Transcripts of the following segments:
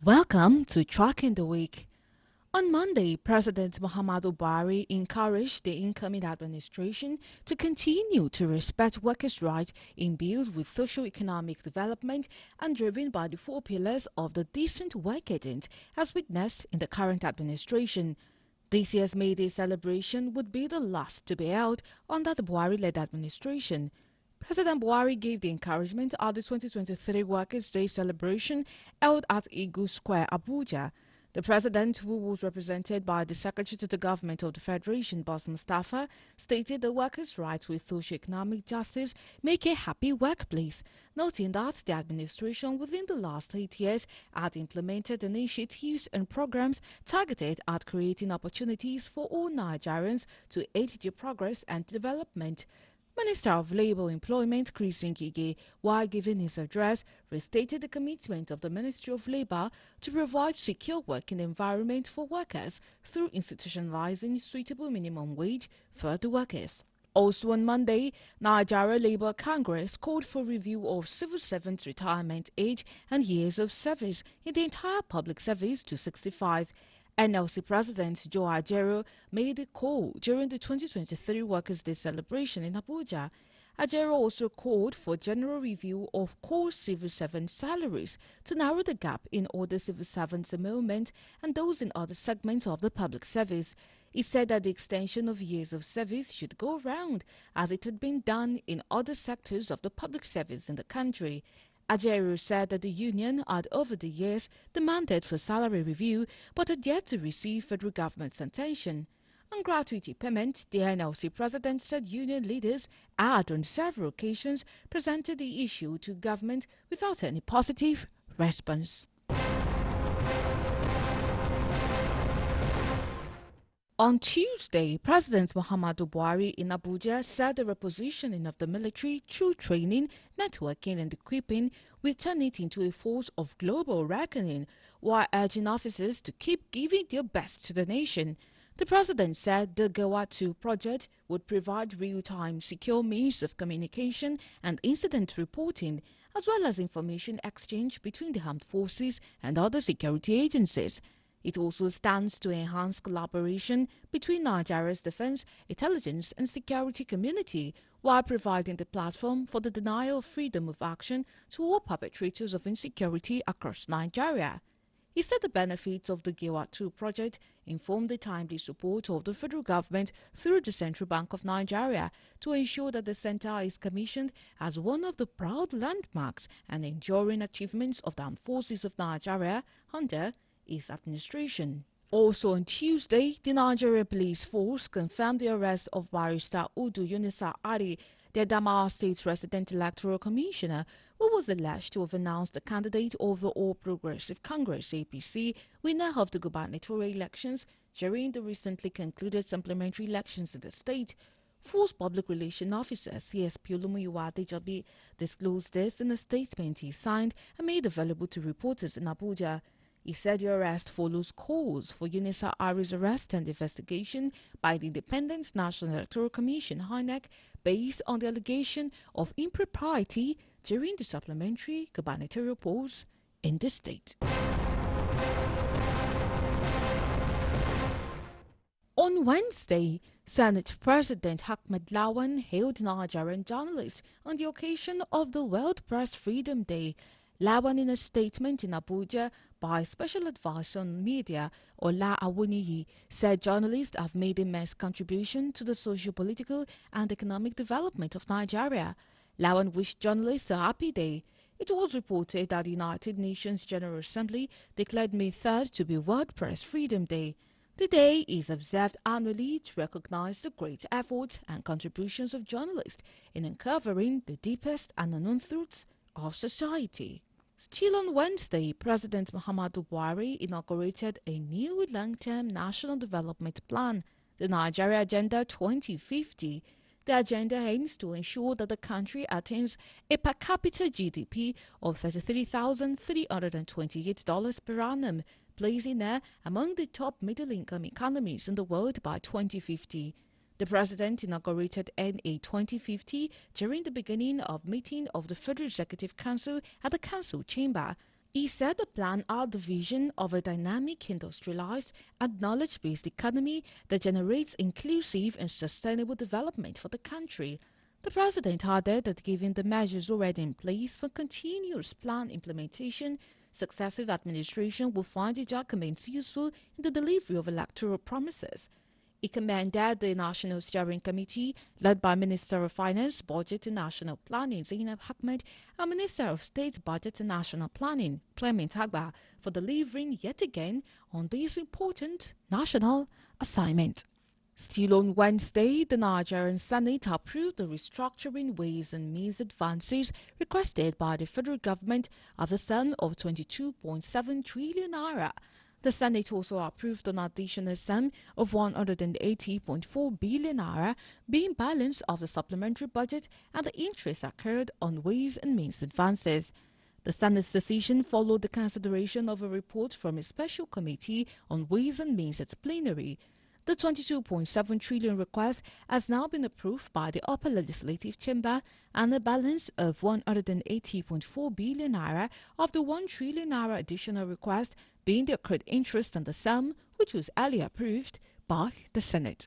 Welcome to Tracking the Week. On Monday, President Muhammadu Buhari encouraged the incoming administration to continue to respect workers' rights imbued with socio-economic development and driven by the four pillars of the decent work ethic as witnessed in the current administration. This year's May Day celebration would be the last to be held under the Buhari-led administration. President Buhari gave the encouragement at the 2023 Workers' Day celebration held at Igu Square, Abuja. The president, who was represented by the Secretary to the Government of the Federation, Boss Mustafa, stated the workers' rights with socio-economic justice make a happy workplace, noting that the administration within the last 8 years had implemented initiatives and programs targeted at creating opportunities for all Nigerians to aid their progress and development. Minister of Labour Employment Chris Ngige, while giving his address, restated the commitment of the Ministry of Labour to provide secure working environment for workers through institutionalizing suitable minimum wage for the workers. Also on Monday, Nigeria Labour Congress called for review of civil servants' retirement age and years of service in the entire public service to 65. NLC President Joe Ajero made a call during the 2023 Workers' Day celebration in Abuja. Ajero also called for general review of core civil servant salaries to narrow the gap in other civil servants' emolument and those in other segments of the public service. He said that the extension of years of service should go round, as it had been done in other sectors of the public service in the country. Ajero said that the union had over the years demanded for salary review but had yet to receive federal government's attention. On gratuity payment, the NLC president said union leaders had on several occasions presented the issue to government without any positive response. On Tuesday, President Muhammadu Buhari in Abuja said the repositioning of the military through training, networking and equipping will turn it into a force of global reckoning, while urging officers to keep giving their best to the nation. The president said the Gawa 2 project would provide real-time secure means of communication and incident reporting, as well as information exchange between the armed forces and other security agencies. It also stands to enhance collaboration between Nigeria's defense, intelligence and security community while providing the platform for the denial of freedom of action to all perpetrators of insecurity across Nigeria. He said the benefits of the Giwa 2 project informed the timely support of the federal government through the Central Bank of Nigeria to ensure that the center is commissioned as one of the proud landmarks and enduring achievements of the armed forces of Nigeria under his administration. Also on Tuesday, the Nigeria Police Force confirmed the arrest of Barrister Udu Yunusa Ari, the Adamawa State Resident Electoral Commissioner, who was alleged to have announced the candidate of the All Progressive Congress (APC) winner of the gubernatorial elections during the recently concluded supplementary elections in the state. Force Public Relations Officer CSP Olumuyiwa Adejobi disclosed this in a statement he signed and made available to reporters in Abuja. He said the arrest follows calls for Yunusa Ari's arrest and investigation by the Independent National Electoral Commission (INEC) based on the allegation of impropriety during the supplementary gubernatorial polls in the state. On Wednesday, Senate President Ahmed Lawan hailed Nigerian journalists on the occasion of the World Press Freedom Day. Lawan, in a statement in Abuja by Special Advisor on Media Ola Awuniyi, said journalists have made immense contribution to the socio-political and economic development of Nigeria. Lawan wished journalists a happy day. It was reported that the United Nations General Assembly declared May 3rd to be World Press Freedom Day. The day is observed annually to recognize the great efforts and contributions of journalists in uncovering the deepest and unknown truths of society. Still on Wednesday, President Muhammadu Buhari inaugurated a new long-term national development plan, the Nigeria Agenda 2050. The agenda aims to ensure that the country attains a per capita GDP of $33,328 per annum, placing it among the top middle-income economies in the world by 2050. The president inaugurated NA 2050 during the beginning of meeting of the Federal Executive Council at the Council Chamber. He said the plan are the vision of a dynamic, industrialized, and knowledge-based economy that generates inclusive and sustainable development for the country. The president added that given the measures already in place for continuous plan implementation, successive administration will find the documents useful in the delivery of electoral promises. He commended the National Steering Committee, led by Minister of Finance, Budget and National Planning Zainab Ahmed and Minister of State, Budget and National Planning Clement Agba, for delivering yet again on this important national assignment. Still on Wednesday, the Nigerian Senate approved the restructuring ways and means advances requested by the federal government at the sum of 22.7 trillion naira. The Senate also approved an additional sum of 180.4 billion naira being balance of the supplementary budget and the interest accrued on ways and means advances. The Senate's decision followed the consideration of a report from a special committee on ways and means at plenary. The 22.7 trillion request has now been approved by the upper legislative chamber, and a balance of 180.4 billion naira of the 1 trillion naira additional request being the accrued interest on the sum, which was earlier approved by the Senate.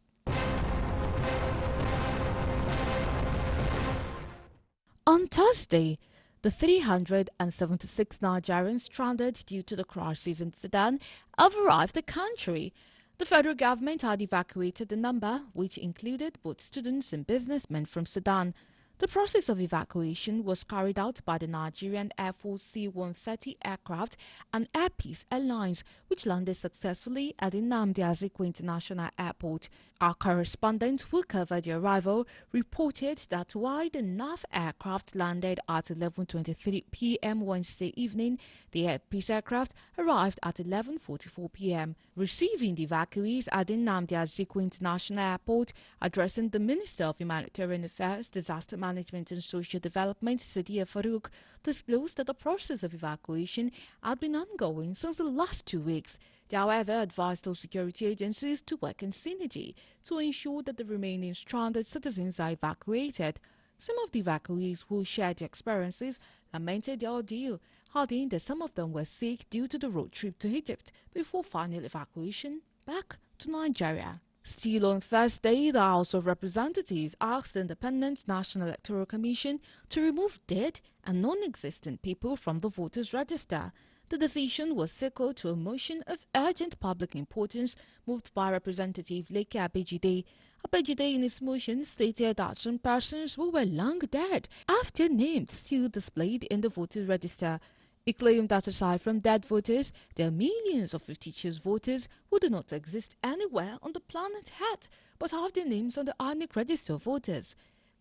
On Thursday, the 376 Nigerians stranded due to the crisis in Sudan have arrived the country. The federal government had evacuated the number, which included both students and businessmen from Sudan. The process of evacuation was carried out by the Nigerian Air Force C-130 aircraft and Air Peace Airlines, which landed successfully at the Nnamdi Azikiwe International Airport. Our correspondent who covered the arrival reported that while the NAF aircraft landed at 11:23 p.m. Wednesday evening, the Air Peace aircraft arrived at 11:44 p.m. Receiving the evacuees at the Nnamdi Azikiwe International Airport, addressing the Minister of Humanitarian Affairs, Disaster Management and Social Development, Sadiya Farouk, disclosed that the process of evacuation had been ongoing since the last 2 weeks. They, however, advised those security agencies to work in synergy to ensure that the remaining stranded citizens are evacuated. Some of the evacuees who shared their experiences lamented the ordeal, adding that some of them were sick due to the road trip to Egypt before final evacuation back to Nigeria. Still on Thursday, the House of Representatives asked the Independent National Electoral Commission to remove dead and non-existent people from the voters' register. The decision was sequel to a motion of urgent public importance moved by Representative Leke Abejide. Abejide in his motion stated that some persons who were long dead have their names still displayed in the voters' register. He claimed that aside from dead voters, there are millions of fictitious voters who do not exist anywhere on the planet Earth but have their names on the INEC register of voters.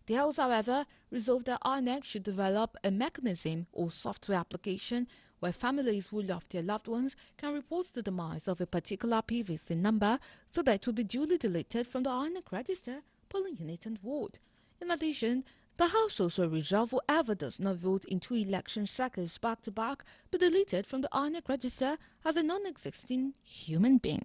The House, however, resolved that INEC should develop a mechanism or software application where families who lost their loved ones can report the demise of a particular PVC number so that it will be duly deleted from the INEC register, polling unit and ward. In addition, the House also resolved whoever does not vote in 2 election cycles back-to-back be deleted from the INEC register as a non-existing human being.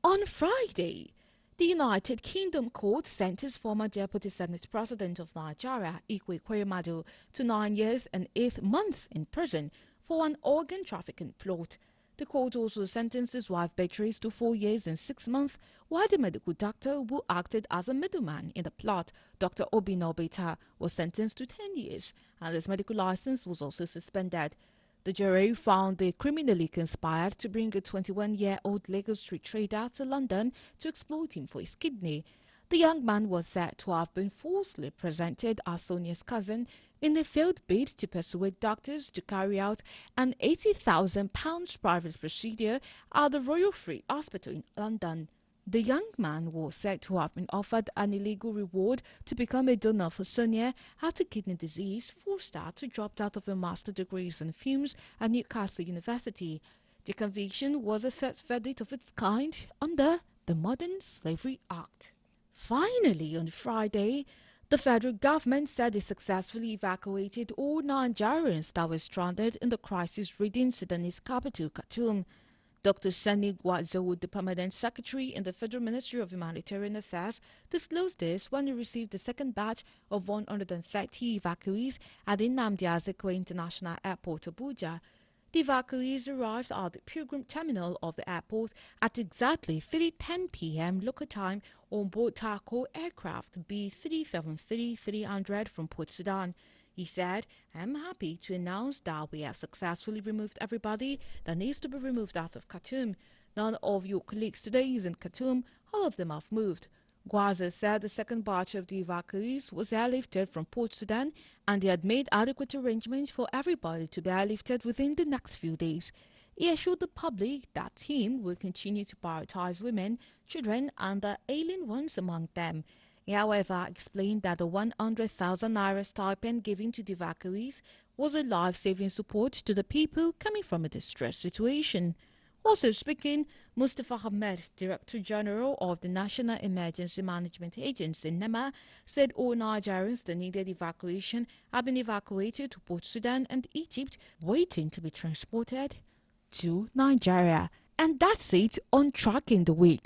On Friday, the United Kingdom court sentenced former Deputy Senate President of Nigeria, Ikwe Ekweremadu, to 9 years and 8 months in prison for an organ trafficking plot. The court also sentenced his wife Beatrice to 4 years and 6 months, while the medical doctor who acted as a middleman in the plot, Dr. Obinna Obeta, was sentenced to 10 years, and his medical license was also suspended. The jury found they criminally conspired to bring a 21-year-old Lagos street trader to London to exploit him for his kidney. The young man was said to have been falsely presented as Sonia's cousin in a failed bid to persuade doctors to carry out an £80,000 private procedure at the Royal Free Hospital in London. The young man was said to have been offered an illegal reward to become a donor for Sonia after kidney disease forced her to drop out of her master's degrees in films at Newcastle University. The conviction was a first verdict of its kind under the Modern Slavery Act. Finally, on Friday, the federal government said it successfully evacuated all Nigerians that were stranded in the crisis-ridden Sudanese capital, Khartoum. Dr. Sani Guadzo, the permanent secretary in the Federal Ministry of Humanitarian Affairs, disclosed this when he received the second batch of 130 evacuees at the Nnamdi Azikiwe International Airport, Abuja. The evacuees arrived at the pilgrim terminal of the airport at exactly 3:10 p.m. local time on board Taco aircraft B373-300 from Port Sudan. He said, "I'm happy to announce that we have successfully removed everybody that needs to be removed out of Khartoum. None of your colleagues today is in Khartoum. All of them have moved." Gwaza said the second batch of the evacuees was airlifted from Port Sudan and they had made adequate arrangements for everybody to be airlifted within the next few days. He assured the public that team will continue to prioritize women, children, and the alien ones among them. He, however, explained that the 100,000 naira stipend given to the evacuees was a life-saving support to the people coming from a distressed situation. Also speaking, Mustafa Ahmed, Director General of the National Emergency Management Agency, NEMA, said all Nigerians that needed evacuation have been evacuated to Port Sudan and Egypt, waiting to be transported to Nigeria. And that's it on Tracking the Week.